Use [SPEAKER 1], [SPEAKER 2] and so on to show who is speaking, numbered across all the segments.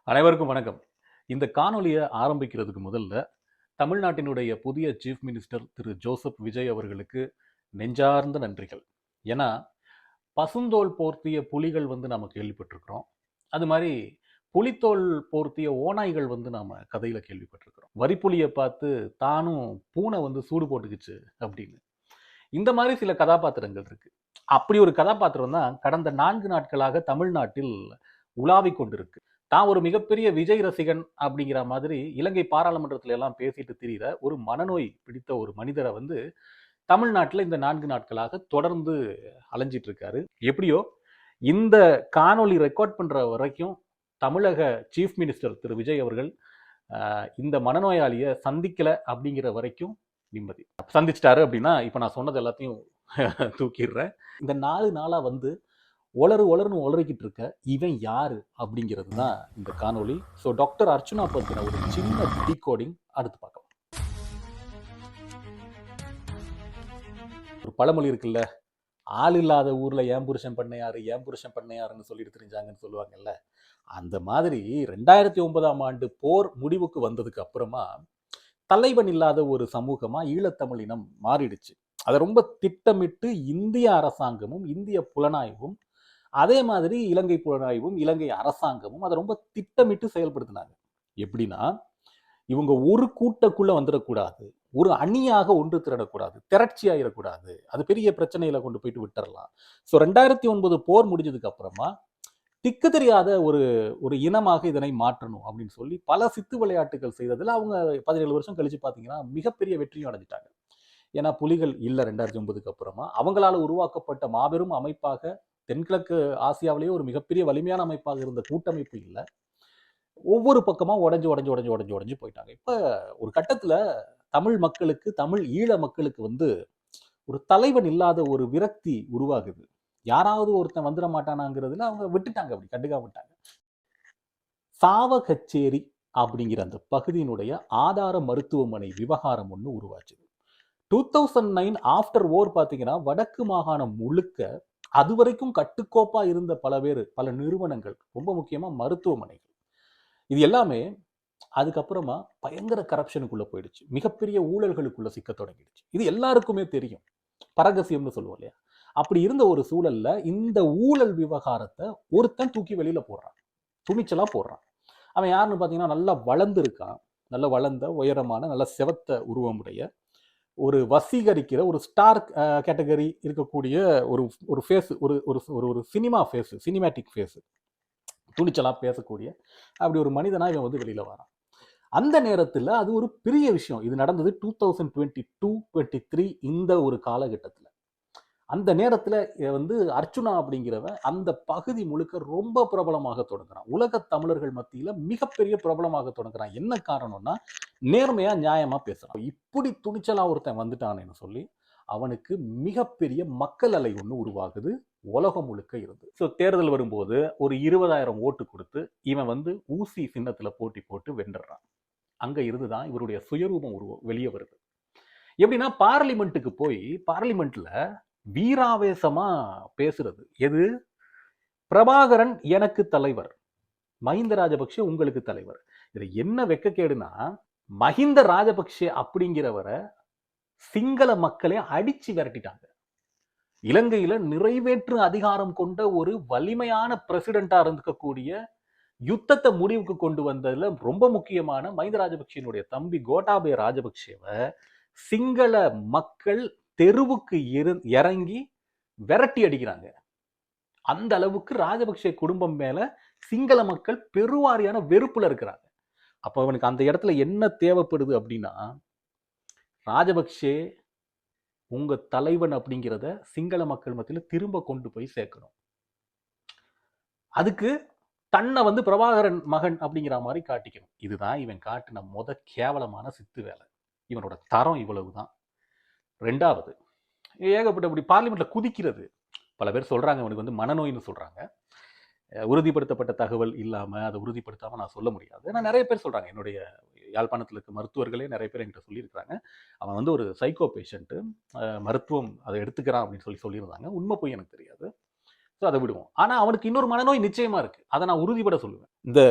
[SPEAKER 1] அனைவருக்கும் வணக்கம். இந்த காணொளிய ஆரம்பிக்கிறதுக்கு முதல்ல, தமிழ்நாட்டினுடைய புதிய சீஃப் மினிஸ்டர் திரு ஜோசப் விஜய் அவர்களுக்கு நெஞ்சார்ந்த நன்றிகள். ஏன்னா, பசுந்தோல் போர்த்திய புலிகள் நாம கேள்விப்பட்டிருக்கிறோம். அது மாரி புலித்தோல் போர்த்திய ஓநாய்கள் நாம கதையில கேள்விப்பட்டிருக்கிறோம். வரிப்புலிய பார்த்து தானும் பூனை சூடு போட்டுக்கிச்சு அப்படின்னு. இந்த மாரி சில கதாபாத்திரங்கள் இருக்கு. அப்படி ஒரு கதாபாத்திரம் தான் கடந்த 4 நாட்களாக தமிழ்நாட்டில் உலாவிக் கொண்டிருக்கு. தான் ஒரு மிகப்பெரிய விஜய் ரசிகன் அப்படிங்கிற மாதிரி இலங்கை பாராளுமன்றத்துல எல்லாம் பேசிட்டு திரியிற ஒரு மனநோய் பிடித்த ஒரு மனிதரை தமிழ்நாட்டில் இந்த 4 நாட்களாக தொடர்ந்து அலைஞ்சிட்டு இருக்காரு. எப்படியோ இந்த காணொளி ரெக்கார்ட் பண்ற வரைக்கும் தமிழக சீஃப் மினிஸ்டர் திரு விஜய் அவர்கள் இந்த மனநோயாளியை சந்திக்கல அப்படிங்கிற வரைக்கும் நிம்மதி. சந்திச்சிட்டாரு அப்படின்னா இப்ப நான் சொன்னது எல்லாத்தையும் தூக்கிடுறேன். இந்த 4 நாளா ஒளருன்னு ஒளறிக்கிட்டு இருக்க இவன் யாரு அப்படிங்கிறது தான் இந்த காணொளி. ஸோ டாக்டர் அர்ச்சுனா பத்தின ஒரு சின்ன டீகோடிங் அடுத்து பார்க்கலாம். ஒரு பழமொழி இருக்குல்ல, ஆள் இல்லாத ஊர்ல ஏன் புருஷன் பண்ணையாருன்னு சொல்லிட்டு தெரிஞ்சாங்கன்னு சொல்லுவாங்கல்ல. அந்த மாதிரி 2009ஆம் ஆண்டு போர் முடிவுக்கு வந்ததுக்கு அப்புறமா தலைவன் இல்லாத ஒரு சமூகமா ஈழத்தமிழினம் மாறிடுச்சு. அதை ரொம்ப திட்டமிட்டு இந்திய அரசாங்கமும் இந்திய புலனாய்வும் அதே மாதிரி இலங்கை புலனாய்வும் இலங்கை அரசாங்கமும் அதை ரொம்ப திட்டமிட்டு செயல்படுத்தினாங்க. எப்படின்னா, இவங்க ஒரு கூட்டக்குள்ள வந்துடக்கூடாது, ஒரு அணியாக ஒன்று திரடக்கூடாது, திரட்சி ஆயிடக்கூடாது, அது பெரிய பிரச்சனையில கொண்டு போயிட்டு விட்டுறலாம். ஸோ 2009 போர் முடிஞ்சதுக்கு அப்புறமா திக்கு தெரியாத ஒரு இனமாக இதனை மாற்றணும் அப்படின்னு சொல்லி பல சித்து விளையாட்டுகள் செய்ததில் அவங்க 17 வருஷம் கழிச்சு பார்த்தீங்கன்னா மிகப்பெரிய வெற்றியும் அடைஞ்சிட்டாங்க. ஏன்னா புலிகள் இல்லை 2009க்கு அப்புறமா அவங்களால உருவாக்கப்பட்ட மாபெரும் அமைப்பாக தென்கிழக்கு ஆசியாவிலேயே ஒரு மிகப்பெரிய வலிமையான அமைப்பாக இருந்த கூட்டமைப்பு இல்லை. ஒவ்வொரு பக்கமா உடஞ்சு போயிட்டாங்க. இப்ப ஒரு கட்டத்துல தமிழ் மக்களுக்கு, தமிழ் ஈழ மக்களுக்கு ஒரு தலைவன் இல்லாத ஒரு விரக்தி உருவாகுது. யாராவது ஒருத்தன் வந்துட மாட்டானாங்கிறதுல அவங்க விட்டுட்டாங்க, அப்படி கண்டுக்காம விட்டாங்க. சாவகச்சேரி அப்படிங்கிற அந்த பகுதியினுடைய ஆதார மருத்துவமனை விவகாரம் ஒன்று உருவாச்சு. 2009 ஆஃப்டர் ஓர் பார்த்தீங்கன்னா வடக்கு மாகாணம் முழுக்க அதுவரைக்கும் கட்டுக்கோப்பா இருந்த பல நிறுவனங்கள், ரொம்ப முக்கியமா மருத்துவமனைகள், இது எல்லாமே அதுக்கப்புறமா பயங்கர கரப்ஷனுக்குள்ள போயிடுச்சு. மிகப்பெரிய ஊழல்களுக்குள்ள சிக்க தொடங்கிடுச்சு. இது எல்லாருக்குமே தெரியும், பரகசியம்னு சொல்லுவோம் இல்லையா. அப்படி இருந்த ஒரு சூழல்ல இந்த ஊழல் விவகாரத்தை ஒருத்தன் தூக்கி வெளியில போடுறான், துணிச்சலா போடுறான். அவன் யாருன்னு பார்த்தீங்கன்னா நல்லா வளர்ந்து இருக்கான், நல்ல வளர்ந்த உயரமான நல்ல செவத்த உருவமுடைய ஒரு வசீகரிக்கிற ஒரு ஸ்டார் கேட்டகரி இருக்கக்கூடிய ஒரு ஃபேஸ், ஒரு ஒரு சினிமா ஃபேஸ், சினிமேட்டிக் ஃபேஸ், துணிச்சலா பேசக்கூடிய அப்படி ஒரு மனிதனா இவன் வெளியில வரான். அந்த நேரத்தில் அது ஒரு பெரிய விஷயம். இது நடந்தது 2022-23 இந்த ஒரு காலகட்டத்தில். அந்த நேரத்தில் அர்ச்சுனா அப்படிங்கிறவன் அந்த பகுதி முழுக்க ரொம்ப பிரபலமாக தொடங்குறான். உலக தமிழர்கள் மத்தியில் மிகப்பெரிய பிரபலமாக தொடங்குறான். என்ன காரணம்னா, நேர்மையா நியாயமா பேசுறான். இப்படி துணிச்சலா ஒருத்தன் வந்துட்டானேன்னு சொல்லி அவனுக்கு மிகப்பெரிய மக்கள் அலை ஒன்று உருவாகுது, உலகம் முழுக்க இருந்து. ஸோ தேர்தல் வரும்போது ஒரு 20,000 ஓட்டு கொடுத்து இவன் ஊசி சின்னத்துல போட்டி போட்டு வென்றுறான். அங்க இருந்துதான் இவருடைய சுயரூபம் வெளியே வருது. எப்படின்னா, பார்லிமெண்ட்டுக்கு போய் பார்லிமெண்ட்ல வீராவேசமா பேசுறது. எது? பிரபாகரன் எனக்கு தலைவர், மஹிந்த ராஜபக்ஷ உங்களுக்கு தலைவர். இதுல என்ன வெக்கக்கேடுனா, மஹிந்த ராஜபக்ஷ அப்படிங்கிறவரை சிங்கள மக்களே அடிச்சு விரட்டிட்டாங்க. இலங்கையில நிறைவேற்று அதிகாரம் கொண்ட ஒரு வலிமையான பிரசிடென்டா இருக்கக்கூடிய, யுத்தத்தை முடிவுக்கு கொண்டு வந்ததுல ரொம்ப முக்கியமான மஹிந்த ராஜபக்ஷனுடைய தம்பி கோட்டாபய ராஜபக்ஷவை சிங்கள மக்கள் தெருவுக்கு இறங்கி விரட்டி அடிக்கிறாங்க. அந்த அளவுக்கு ராஜபக்ஷ குடும்பம் மேல சிங்கள மக்கள் பெருவாரியான வெறுப்புல இருக்கிறாங்க. அப்ப அவனுக்கு அந்த இடத்துல என்ன தேவைப்படுது அப்படின்னா, ராஜபக்ஷே உங்க தலைவன் அப்படிங்கிறத சிங்கள மக்கள் மத்தியில் திரும்ப கொண்டு போய் சேர்க்கணும். அதுக்கு தன்னை பிரபாகரன் மகன் அப்படிங்கிற மாதிரி காட்டிக்கணும். இதுதான் இவன் காட்டின கேவலமான சித்து வேலை. இவனோட தரம் இவ்வளவுதான். ரெண்டாவது, ஏகப்பட்ட இப்படி பார்லிமெண்ட்ல குதிக்கிறது. பல பேர் சொல்றாங்க இவனுக்கு மனநோயின்னு சொல்றாங்க. உறுதிப்படுத்தப்பட்ட தகவல் இல்லாம அதை உறுதிப்படுத்தாம நான் சொல்ல முடியாது. ஏன்னா நிறைய பேர் சொல்றாங்க, என்னுடைய யாழ்ப்பாணத்தில் இருக்க மருத்துவர்களே நிறைய பேர் என்கிட்ட சொல்லியிருக்கிறாங்க, அவன் ஒரு சைக்கோ பேஷண்ட்டு, மருத்துவம் அதை எடுத்துக்கிறான் அப்படின்னு சொல்லியிருந்தாங்க. உண்மை போய் எனக்கு தெரியாது. ஸோ அதை விடுவோம். ஆனா அவனுக்கு இன்னொரு மனநோய் நிச்சயமா இருக்கு. அதை நான் உறுதிபட சொல்லுவேன். இந்த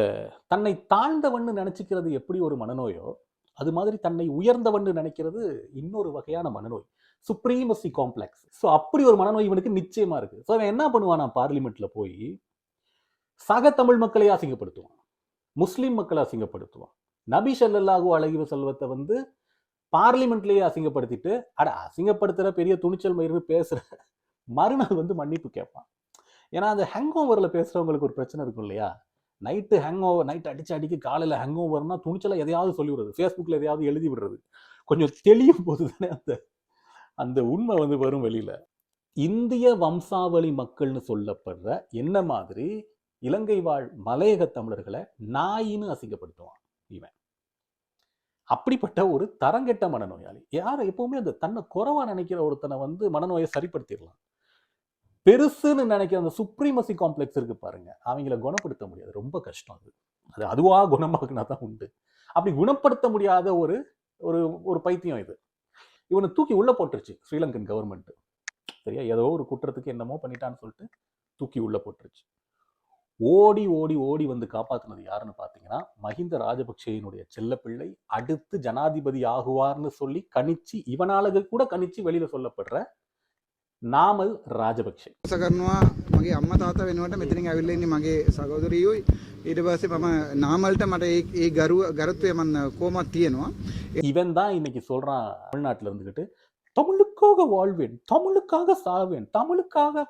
[SPEAKER 1] தன்னை தாழ்ந்தவன்னு நினைச்சுக்கிறது எப்படி ஒரு மனநோயோ, அது மாதிரி தன்னை உயர்ந்தவன்னு நினைக்கிறது இன்னொரு வகையான மனநோய். Supremacy complex. ஸோ அப்படி ஒரு மனநோய் இவனுக்கு நிச்சயமா இருக்கு. ஸோ அவன் என்ன பண்ணுவானா பார்லிமெண்ட்ல போய் சக தமிழ் மக்களை அசிங்கப்படுத்துவான், முஸ்லிம் மக்களை அசிங்கப்படுத்துவான். நபி ஸல்லல்லாஹு அலைஹி வஸல்லத்தை வந்து பார்லிமெண்ட்லயே அசிங்கப்படுத்திட்டு, அட அசிங்கப்படுத்துற பெரிய துணிச்சல் மயிர்னு பேசுற மறுநாள் வந்து மன்னிப்பு கேட்பான். ஏன்னா அந்த ஹேங் ஓவர்ல பேசுறவங்களுக்கு ஒரு பிரச்சனை இருக்கும் இல்லையா? நைட்டு ஹேங் ஓவர், நைட் அடிச்சு அடிக்க காலையில ஹேங் ஓவர்னா துணிச்சலா எதையாவது சொல்லி விடுறது, ஃபேஸ்புக்ல எதையாவது எழுதி விடுறது. கொஞ்சம் தெளியும் போது தானே அந்த அந்த உண்மை வந்து வரும் வெளியில. இந்திய வம்சாவளி மக்கள்னு சொல்லப்படுற என்ன மாதிரி இலங்கை வாழ் மலையக தமிழர்களை நாயின்னு அசிங்கப்படுத்துவான் இவன். அப்படிப்பட்ட ஒரு தரங்கெட்ட மனநோயாளி. யாரை எப்பவுமே அந்த தன்னை குறைவா நினைக்கிற ஒருத்தனை வந்து மனநோயை சரிப்படுத்திடலாம். பெருசுன்னு நினைக்கிற அந்த சுப்ரீமசி காம்ப்ளெக்ஸ் இருக்கு பாருங்க, அவங்கள குணப்படுத்த முடியாது, ரொம்ப கஷ்டம். அது அதுவா குணமாக்குனா தான் உண்டு. அப்படி குணப்படுத்த முடியாத ஒரு ஒரு ஒரு பைத்தியம் இது. இவனை தூக்கி உள்ள போட்டுருச்சு ஸ்ரீலங்கன் கவர்மெண்ட். சரியா, ஏதோ ஒரு குற்றத்துக்கு என்னமோ பண்ணிட்டான்னு சொல்லிட்டு தூக்கி உள்ள போட்டுருச்சு. ஓடி ஓடி ஓடி வந்து காப்பாற்றினது யாருன்னு பார்த்தீங்கன்னா, மஹிந்த ராஜபக்சேயினுடைய செல்லப்பிள்ளை அடுத்து ஜனாதிபதி ஆகுவார்னு சொல்லி கணிச்சு, இவனால கூட கணிச்சு வெளியில சொல்லப்படுற நாமல் ராஜபக்சே.
[SPEAKER 2] කරනවා මගේ අම්මා තාත්තා වෙනුවට මෙතනින් ඇවිල්ලා ඉන්නේ මගේ සහෝදරියෝයි. ඊට පස්සේ මම නාමල්ට මට ඒ ගරුත්වය මම කොහොමද තියෙනවා.
[SPEAKER 1] இவன் தான் இன்னைக்கு சொல்றான் தமிழ்நாட்டில் இருந்துகிட்டு, தமிழுக்காக வாழ்வேன், தமிழுக்காக சாவேன், தமிழுக்காக.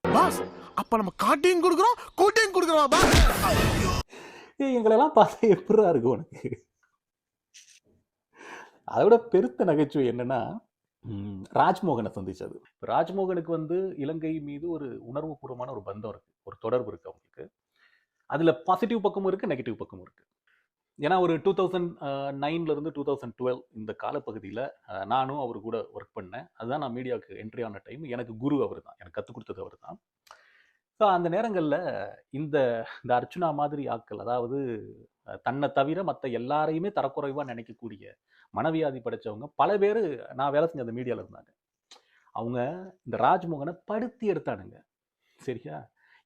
[SPEAKER 3] பாஸ் அப்ப நம்ம காட்டையும் கொடுக்குறோம் கூட்டையும் கொடுக்குறோம் பாஸ்.
[SPEAKER 1] எங்களெல்லாம் பார்த்தா எப்படா இருக்கு உனக்கு? அதை விட பெருத்த நகைச்சுவை என்னன்னா, ராஜ்மோகனை சந்திச்சது. ராஜ்மோகனுக்கு வந்து இலங்கை மீது ஒரு உணர்வுபூர்வமான ஒரு பந்தம் இருக்கு, ஒரு தொடர்பு இருக்கு அவங்களுக்கு. அதுல பாசிட்டிவ் பக்கமும் இருக்கு, நெகட்டிவ் பக்கமும் இருக்கு. ஏன்னா ஒரு 2009 இருந்து 2012 இந்த காலப்பகுதியில் நானும் அவர் கூட ஒர்க் பண்ணேன். அதுதான் நான் மீடியாவுக்கு என்ட்ரி ஆன டைம். எனக்கு குரு அவர் தான், எனக்கு கற்றுக் கொடுத்தது அவர் தான். ஸோ அந்த நேரங்களில் இந்த இந்த அர்ச்சுனா மாதிரி ஆட்கள், அதாவது தன்னை தவிர மற்ற எல்லாரையுமே தரக்குறைவாக நினைக்கக்கூடிய மனவியாதி படைச்சவங்க பல பேர் நான் வேலை செஞ்ச அந்த மீடியாவில் இருந்தாங்க. அவங்க இந்த ராஜ்மோகனை படுத்தி எடுத்தானுங்க. சரியா?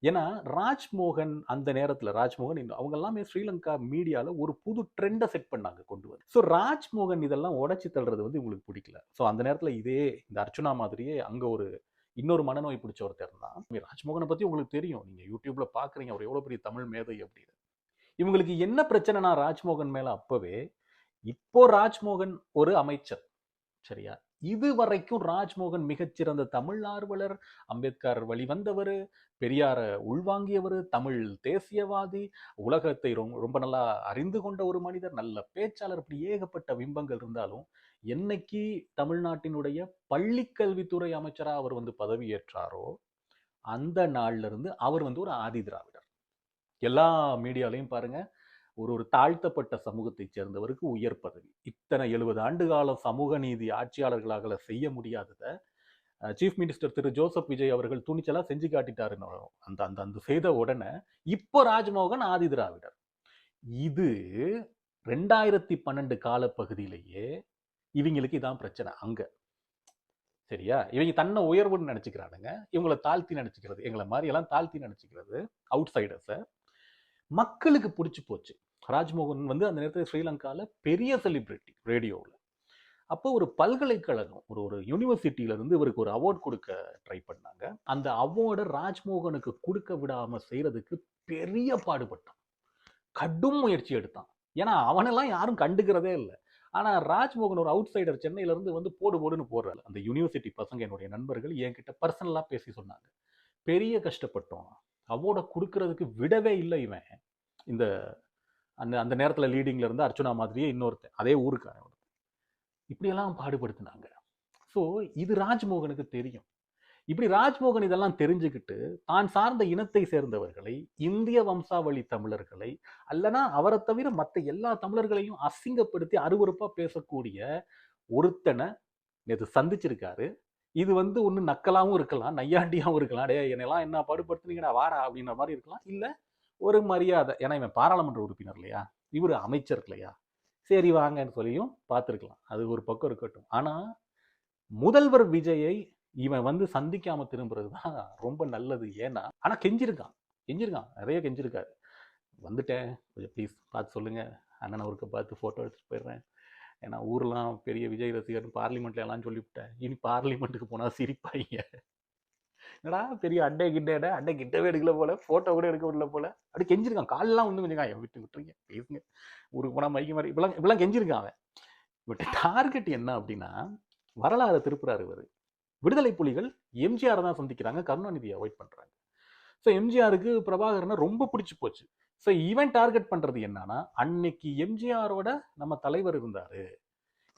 [SPEAKER 1] ஏன்னா ராஜ்மோகன் அந்த நேரத்தில், ராஜ்மோகன் அவங்க எல்லாமே ஸ்ரீலங்கா மீடியாவில் ஒரு புது ட்ரெண்டை செட் பண்ணாங்க, கொண்டு வந்து. ஸோ ராஜ்மோகன் இதெல்லாம் உடச்சி தள்ளுறது வந்து உங்களுக்கு பிடிக்கல. ஸோ அந்த நேரத்தில் இதே இந்த அர்ச்சுனா மாதிரியே அங்கே ஒரு இன்னொரு மனநோய் பிடிச்ச ஒருத்தர் தான். ராஜ்மோகனை பற்றி உங்களுக்கு தெரியும், நீங்கள் யூடியூப்ல பார்க்குறீங்க, அவர் எவ்வளோ பெரிய தமிழ் மேதை அப்படின்னு. இவங்களுக்கு என்ன பிரச்சனைனா ராஜ்மோகன் மேலே அப்பவே, இப்போ ராஜ்மோகன் ஒரு அமைச்சர், சரியா? இது வரைக்கும் ராஜ்மோகன் மிகச்சிறந்த தமிழ் ஆர்வலர், அம்பேத்கர் வழிவந்தவர், பெரியார உள்வாங்கியவர், தமிழ் தேசியவாதி, உலகத்தை ரொம்ப நல்லா அறிந்து கொண்ட ஒரு மனிதர், நல்ல பேச்சாளர், இப்படி ஏகப்பட்ட பிம்பங்கள் இருந்தாலும் என்னைக்கு தமிழ்நாட்டினுடைய பள்ளிக்கல்வித்துறை அமைச்சரா அவர் வந்து பதவியேற்றாரோ அந்த நாள்ல இருந்து அவர் வந்து ஒரு ஆதி திராவிடர். எல்லா மீடியாலையும் பாருங்க, ஒரு தாழ்த்தப்பட்ட சமூகத்தை சேர்ந்தவருக்கு உயர் பதவி. இத்தனை 70 ஆண்டு காலம் சமூக நீதி ஆட்சியாளர்களாக செய்ய முடியாததை சீஃப் மினிஸ்டர் திரு ஜோசப் விஜய் அவர்கள் துணிச்சலா செஞ்சு காட்டிட்டாருன்னு அந்த அந்த அந்த செய்த உடனே இப்போ ராஜ்மோகன் ஆதி திராவிடர். இது 2012 காலப்பகுதியிலேயே இவங்களுக்கு இதான் பிரச்சனை அங்க. சரியா? இவங்க தன்னை உயர்வுன்னு நினைச்சுக்கிறானுங்க, இவங்களை தாழ்த்தி நினைச்சுக்கிறது, எங்களை மாதிரி எல்லாம் தாழ்த்தி நினைச்சுக்கிறது அவுட் சைடர்ஸை. மக்களுக்கு பிடிச்சி போச்சு. ராஜ்மோகன் வந்து அந்த நேரத்தில் ஸ்ரீலங்காவில் பெரிய செலிபிரிட்டி ரேடியோவில். அப்போ ஒரு பல்கலைக்கழகம், ஒரு யூனிவர்சிட்டியிலேருந்து இவருக்கு ஒரு அவார்ட் கொடுக்க ட்ரை பண்ணாங்க. அந்த அவார்டை ராஜ்மோகனுக்கு கொடுக்க விடாமல் செய்கிறதுக்கு பெரிய பாடுபட்டான், கடும் முயற்சி எடுத்தான். ஏன்னா அவனெல்லாம் யாரும் கண்டுக்கிறதே இல்லை. ஆனால் ராஜ்மோகன் ஒரு அவுட் சைடர், சென்னையிலேருந்து வந்து போடுன்னு போடுறாரு. அந்த யூனிவர்சிட்டி பசங்க, என்னுடைய நண்பர்கள் என்கிட்ட பர்சனலாக பேசி சொன்னாங்க, பெரிய கஷ்டப்பட்டோம், அவார்டை கொடுக்கறதுக்கு விடவே இல்லை இவன். இந்த அந்த அந்த நேரத்தில் லீடிங்கில் இருந்து அர்ச்சுனா மாதிரியே இன்னொருத்தன், அதே ஊருக்காரன், இப்படியெல்லாம் பாடுபடுத்தினாங்க. ஸோ இது ராஜ்மோகனுக்கு தெரியும். இப்படி ராஜ்மோகன் இதெல்லாம் தெரிஞ்சுக்கிட்டு தான் சார்ந்த இனத்தை சேர்ந்தவர்களை, இந்திய வம்சாவளி தமிழர்களை, அல்லனா அவரை தவிர மற்ற எல்லா தமிழர்களையும் அசிங்கப்படுத்தி அருவருப்பா பேசக்கூடிய ஒருத்தனை நேற்று சந்திச்சிருக்காரு. இது வந்து ஒன்று நக்கலாகவும் இருக்கலாம், நையாண்டியாகவும் இருக்கலாம், டே என்னெல்லாம் என்ன பாடுபடுத்துனீங்கடா வாடா அப்படின்ற மாதிரி இருக்கலாம். இல்லை ஒரு மரியாதை, ஏன்னா இவன் பாராளுமன்ற உறுப்பினர் இல்லையா, இவர் அமைச்சர் இல்லையா, சரி வாங்கன்னு சொல்லியும் பார்த்துருக்கலாம். அது ஒரு பக்கம் இருக்கட்டும். ஆனால் முதல்வர் விஜயை இவன் வந்து சந்திக்காம திரும்புறது தான் ரொம்ப நல்லது. ஏன்னா ஆனா கெஞ்சிருக்கான் நிறைய கெஞ்சிருக்காரு. வந்துட்டேன், கொஞ்சம் ப்ளீஸ் பார்த்து சொல்லுங்க, அண்ணன் அவருக்கு பார்த்து ஃபோட்டோ எடுத்துட்டு போயிடுறேன். ஏன்னா ஊர்லாம் பெரிய விஜய் ரசிகர்னு பார்லிமெண்ட்ல எல்லாம் சொல்லிவிட்டேன். இனி பார்லிமெண்ட்டுக்கு போனா சிரிப்பாங்க. என்னடா பெரிய அட்டை கிட்டவே எடுக்கல போல, ஃபோட்டோ கூட எடுக்க விடல போல, அப்படி கெஞ்சிருக்கான். காலெல்லாம் வந்து கொஞ்சம் விட்டுருங்க பேசுங்க, ஊருக்கு போனா மைக்கு மாதிரி இப்பெல்லாம் கெஞ்சிருக்கான் அவன். பட் டார்கெட் என்ன அப்படின்னா, வரலாறு திருப்புறாரு இவர். விடுதலை புலிகள் எம்ஜிஆர் தான் சந்திக்கிறாங்க, கருணாநிதியை அவாய்ட் பண்றாங்க. ஸோ எம்ஜிஆருக்கு பிரபாகரனை ரொம்ப பிடிச்சி போச்சு. ஸோ இவன் டார்கெட் பண்றது என்னன்னா, அன்னைக்கு எம்ஜிஆரோட நம்ம தலைவர் இருந்தாரு,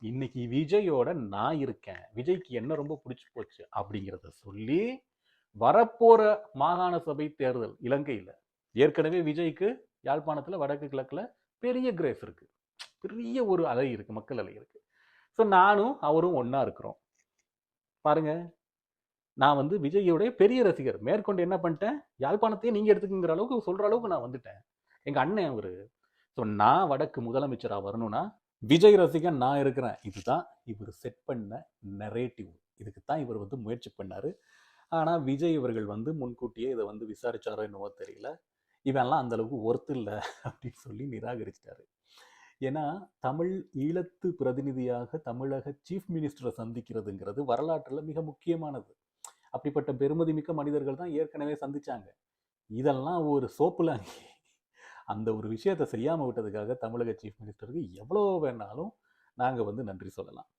[SPEAKER 1] இன்னைக்கு விஜயோட நான் இருக்கேன், விஜய்க்கு என்ன ரொம்ப பிடிச்சி போச்சு அப்படிங்கிறத சொல்லி வரப்போற மாகாண சபை தேர்தல் இலங்கையில் ஏற்கனவே விஜய்க்கு யாழ்ப்பாணத்தில் வடக்கு கிழக்குல பெரிய கிரேஸ் இருக்கு, பெரிய ஒரு அலை இருக்கு, மக்கள் அலை இருக்கு. ஸோ நானும் அவரும் ஒன்னா இருக்கிறோம் பாருங்க. நான் வந்து விஜயோடைய பெரிய ரசிகர். மேற்கொண்டு என்ன பண்ணிட்டேன், யாழ்ப்பாணத்தையே நீங்க எடுத்துக்கிற அளவுக்கு சொல்ற அளவுக்கு நான் வந்துட்டேன். எங்க அண்ணன் அவரு. ஸோ நான் வடக்கு முதலமைச்சராக வரணும்னா விஜய் ரசிகன் நான் இருக்கிறேன். இதுதான் இவர் செட் பண்ண நரேட்டிவ். இதுக்கு தான் இவர் வந்து முயற்சி பண்ணாரு. ஆனால் விஜய் இவர்கள் வந்து முன்கூட்டியே இதை வந்து விசாரிச்சாரோ என்னவோ தெரியல, இவெல்லாம் அந்த அளவுக்கு ஒர்த்து இல்லை அப்படின்னு சொல்லி நிராகரிச்சிட்டாரு. ஏன்னா தமிழ் ஈழத்து பிரதிநிதியாக தமிழக சீஃப் மினிஸ்டரை சந்திக்கிறதுங்கிறது வரலாற்றில் மிக முக்கியமானது. அப்படிப்பட்ட பெருமதி மிக்க மனிதர்கள் தான் ஏற்கனவே சந்திச்சாங்க. இதெல்லாம் ஒரு சோப்புல அந்த ஒரு விஷயத்தை செய்யாமல் விட்டதுக்காக தமிழக சீஃப் மினிஸ்டருக்கு எவ்வளோ வேணாலும் நாங்கள் வந்து நன்றி சொல்லலாம்.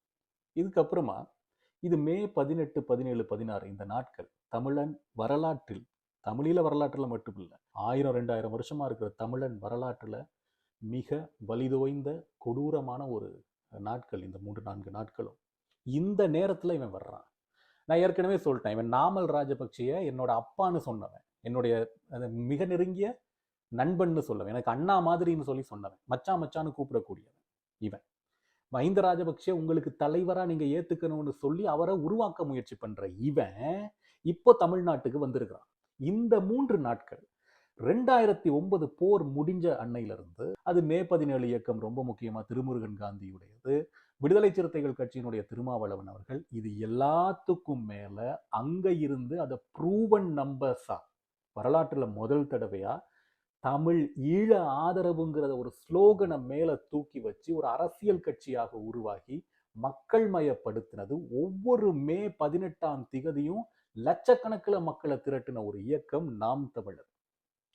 [SPEAKER 1] இதுக்கப்புறமா இது மே 18, 17, 16 இந்த நாட்கள் தமிழன் வரலாற்றில், தமிழீழ வரலாற்றில் மட்டும் இல்லை, 1000, 2000 வருஷமா இருக்கிற தமிழன் வரலாற்றில் மிக வலிதோய்ந்த கொடூரமான ஒரு நாட்கள் இந்த 3-4 நாட்களும். இந்த நேரத்தில் இவன் வர்றான். நான் ஏற்கனவே சொல்லிட்டேன், இவன் நாமல் ராஜபக்சேயை என்னோட அப்பான்னு சொன்னவன், என்னுடைய மிக நெருங்கிய நண்பன்னு சொல்லுவேன், எனக்கு அண்ணா மாதிரின்னு சொல்லி சொன்னவன், மச்சான்னு கூப்பிடக்கூடியவன் இவன். மஹிந்த ராஜபக்சே உங்களுக்கு தலைவரா நீங்க ஏத்துக்கணும்னு சொல்லி அவரை உருவாக்க முயற்சி பண்ற இவன் இப்போ தமிழ்நாட்டுக்கு வந்திருக்கிறான். இந்த 3 நாட்கள் 2009 போர் முடிஞ்ச அன்னையிலிருந்து, அது மே 17 இயக்கம் ரொம்ப முக்கியமா திருமுருகன் காந்தியுடையது, விடுதலை சிறுத்தைகள் கட்சியினுடைய திருமாவளவன் அவர்கள், இது எல்லாத்துக்கும் மேல அங்க இருந்து அதை ப்ரூவன் நம்பர்ஸா வரலாற்றுல முதல் தடவையா தமிழ் ஈழ ஆதரவுங்கிறத ஒரு ஸ்லோகனை மேல தூக்கி வச்சு ஒரு அரசியல் கட்சியாக உருவாகி மக்கள் மயப்படுத்தினது. ஒவ்வொரு மே 18ஆம் திகதியும் லட்சக்கணக்கில் மக்களை திரட்டின ஒரு இயக்கம் நாம் தமிழர்.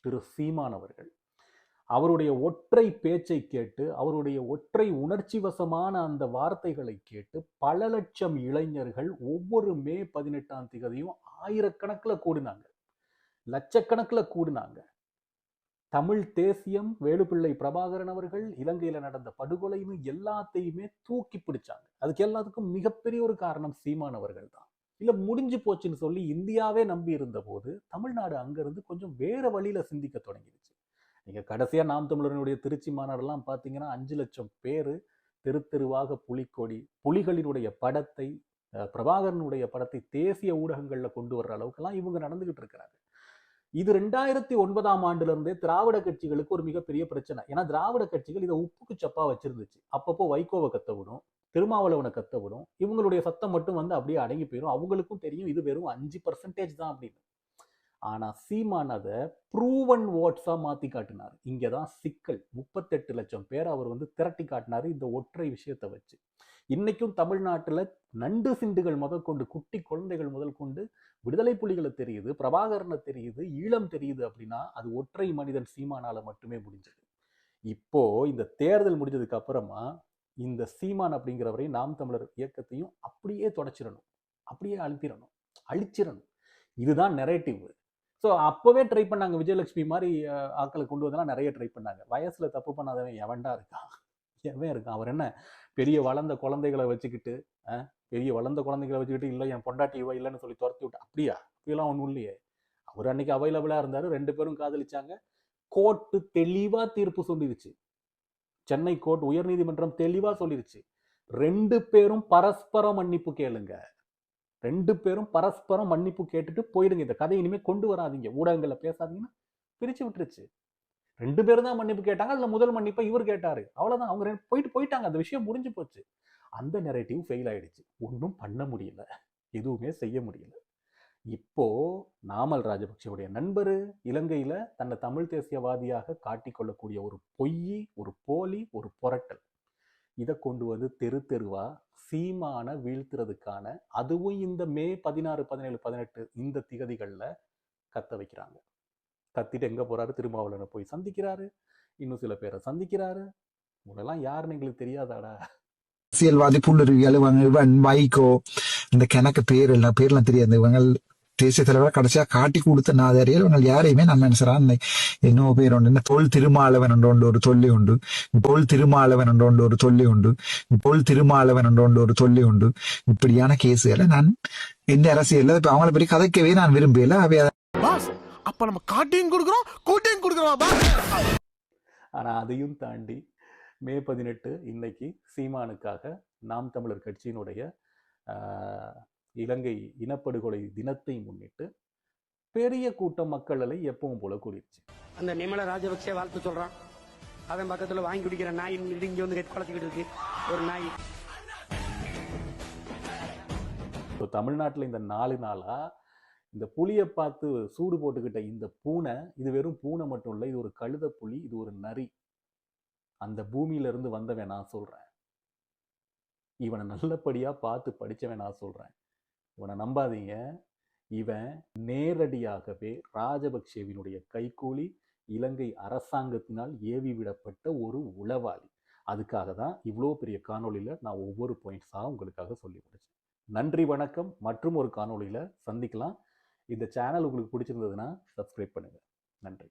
[SPEAKER 1] திரு சீமான் அவர்கள் அவருடைய ஒற்றை பேச்சை கேட்டு, அவருடைய ஒற்றை உணர்ச்சி வசமான அந்த வார்த்தைகளை கேட்டு பல லட்சம் இளைஞர்கள் ஒவ்வொரு மே 18ஆம் திகதியும் ஆயிரக்கணக்கில் கூடினாங்க, லட்சக்கணக்கில் கூடினாங்க. தமிழ் தேசியம், வேலுப்பிள்ளை பிரபாகரன் அவர்கள், இலங்கையில நடந்த படுகொலைன்னு எல்லாத்தையுமே தூக்கி பிடிச்சாங்க. அதுக்கு எல்லாத்துக்கும் மிகப்பெரிய ஒரு காரணம் சீமான் அவர்கள் தான். இல்ல முடிஞ்சு போச்சுன்னு சொல்லி இந்தியாவே நம்பி இருந்த போது தமிழ்நாடு அங்கிருந்து கொஞ்சம் வேற வழியில சிந்திக்க தொடங்கிடுச்சு. நீங்க கடைசியா நாம் தமிழர்களுடைய திருச்சி மாநாடெல்லாம் பார்த்தீங்கன்னா 5 லட்சம் பேரு தெரு தெருவாக புலிக்கொடி, புலிகளினுடைய படத்தை, பிரபாகரனுடைய படத்தை தேசிய ஊடகங்கள்ல கொண்டு வர்ற அளவுக்கெல்லாம் இவங்க நடந்துகிட்டு இருக்கிறாங்க. இது 2009ஆம் ஆண்டுல இருந்தே திராவிட கட்சிகளுக்கு ஒரு மிகப்பெரிய பிரச்சனை. ஏன்னா திராவிட கட்சிகள் இதை உப்புக்கு சப்பா வச்சிருந்துச்சு. அப்பப்போ வைகோவை கத்த விடும், திருமாவளவனை கத்த விடும், இவங்களுடைய சத்தம் மட்டும் வந்து அப்படியே அடங்கி போயிடும். அவங்களுக்கும் தெரியும் இது வெறும் 5% தான் அப்படின்னு. ஆனா சீமான் அதை ப்ரூவன் ஓட்ஸா மாத்தி காட்டினார். இங்கதான் சிக்கல். 38 லட்சம் பேர் அவர் வந்து திரட்டி காட்டினாரு இந்த ஒற்றை விஷயத்தை வச்சு. இன்னைக்கும் தமிழ்நாட்டுல நண்டு சிண்டுகள் முதல் கொண்டு, குட்டி குழந்தைகள் முதல் கொண்டு விடுதலை புலிகளை தெரியுது, பிரபாகரனை தெரியுது, ஈழம் தெரியுது அப்படின்னா அது ஒற்றை மனிதன் சீமானால மட்டுமே முடிஞ்சது. இப்போ இந்த தேர்தல் முடிஞ்சதுக்கு அப்புறமா இந்த சீமான் அப்படிங்கிறவரை நாம் தமிழர் இயக்கத்தையும் அப்படியே தொடச்சிடணும், அப்படியே அழிச்சிடணும். இதுதான் நெரேட்டிவ். ஸோ அப்பவே ட்ரை பண்ணாங்க, விஜயலட்சுமி மாதிரி ஆக்களை கொண்டு வந்தெல்லாம் நிறைய ட்ரை பண்ணாங்க. வயசுல தப்பு பண்ணாதவன் எவன்டா இருக்கான், எவன் இருக்கான்? அவர் என்ன பெரிய வளர்ந்த குழந்தைகளை வச்சுக்கிட்டு இல்லை என் பொண்டாட்டி இவ இல்லைன்னு சொல்லி துரத்தி விட்டு, அப்படியெல்லாம் ஒன்றும் இல்லையே. அவர் அன்னைக்கு அவைலபிளா இருந்தாரு, 2 பேரும் காதலிச்சாங்க. கோர்ட்டு தெளிவா தீர்ப்பு சொல்லிருச்சு, சென்னை கோர்ட் உயர்நீதிமன்றம் தெளிவா சொல்லிருச்சு, 2 பேரும் பரஸ்பரம் மன்னிப்பு கேளுங்க, 2 பேரும் பரஸ்பரம் மன்னிப்பு கேட்டுட்டு போயிடுங்க, இந்த கதையை இனிமே கொண்டு வராதீங்க, ஊடகங்கள்ல பேசாதீங்கன்னா பிரிச்சு விட்டுருச்சு. 2 பேரும் தான் மன்னிப்பு கேட்டாங்க. அதுல முதல் மன்னிப்பை இவர் கேட்டாரு, அவ்வளவுதான். அவங்க போயிட்டாங்க, அந்த விஷயம் முடிஞ்சு போச்சு. அந்த நெரேட்டிவ் ஃபெயில் ஆயிடுச்சு, ஒன்றும் பண்ண முடியல. எதுவுமே செய்ய முடியல. இப்போ நாமல் ராஜபக்சேவுடைய நண்பர் இலங்கையில தன்னை தமிழ் தேசியவாதியாக காட்டிக்கொள்ளக்கூடிய ஒரு பொய், ஒரு போலி, ஒரு புரட்டல், இதை கொண்டு வந்து தெரு தெருவா சீமான வீழ்த்துறதுக்கான, அதுவும் இந்த மே 16, 17, 18 இந்த திகதிகளில் கத்த வைக்கிறாங்க. கத்திட்டு எங்க போறாரு? திருமாவளவனை போய் சந்திக்கிறாரு, இன்னும் சில பேரை சந்திக்கிறாரு. உங்களெல்லாம் யாருன்னு எங்களுக்கு தெரியாதாடா?
[SPEAKER 4] அரசியல்வாதி புல்லுருவிகள் இவன் வைகோ இந்த கணக்கு பேர்லாம் தெரியாது. இவங்க தேசிய தலைவரை கடைசியா காட்டி கொடுத்த நாதாரியில் இவங்க யாரையுமே நான் நினைச்சான். இன்னும் பேர் உண்டு, தொல் திருமாவளவன் ஒன்று ஒரு தொல்லி உண்டு, தொல் திருமாவளவன் ஒன்று ஒரு தொல்லி உண்டு, தொல் திருமாவளவன் ஒன்று ஒரு தொல்லி உண்டு. இப்படியான கேஸுகளை நான் இந்த அரசியல்ல இப்ப அவங்கள பற்றி கதைக்கவே நான் விரும்பல. அவை
[SPEAKER 3] பாஸ் அப்ப நம்ம காட்டியும் கொடுக்குறோம் கூட்டியும் கொடுக்குறோம் பாஸ்.
[SPEAKER 1] ஆனா அதையும் தாண்டி மே 18 இன்னைக்கு சீமானுக்காக நாம் தமிழர் கட்சியினுடைய இலங்கை இனப்படுகொலை தினத்தை முன்னிட்டு பெரிய கூட்டம் மக்கள் அலை எப்பவும் போல கூடிருச்சு.
[SPEAKER 5] அந்த நிமல ராஜபக்சே வாழ்த்து சொல்றான், அவன் பக்கத்துல வாங்கி குடிக்கிற நாய் இங்க வந்து குளச்சிக்கிட்டு இருக்கு ஒரு நாய்.
[SPEAKER 1] தமிழ்நாட்டில் இந்த 4 நாளா இந்த புலியை பார்த்து சூடு போட்டுக்கிட்ட இந்த பூனை, இது வெறும் பூனை மட்டும் இல்லை, இது ஒரு கழுத புலி, இது ஒரு நரி. அந்த பூமியில இருந்து வந்தவன் நான் சொல்றேன். இவனை நல்லபடியா பார்த்து படிச்சவன் நான் சொல்றேன். இவனை நம்பாதீங்க. இவன் நேரடியாகவே ராஜபக்சேவினுடைய கைக்கூலி, இலங்கை அரசாங்கத்தினால் ஏவி விடப்பட்ட ஒரு உளவாளி. அதுக்காக தான் இவ்வளோ பெரிய காணொலியில் நான் ஒவ்வொரு பாயிண்ட்ஸாக உங்களுக்காக சொல்லி முடிச்சேன். நன்றி, வணக்கம். மற்றும் ஒரு காணொலியில் சந்திக்கலாம். இந்த சேனல் உங்களுக்கு பிடிச்சிருந்ததுன்னா சப்ஸ்கிரைப் பண்ணுங்க. நன்றி.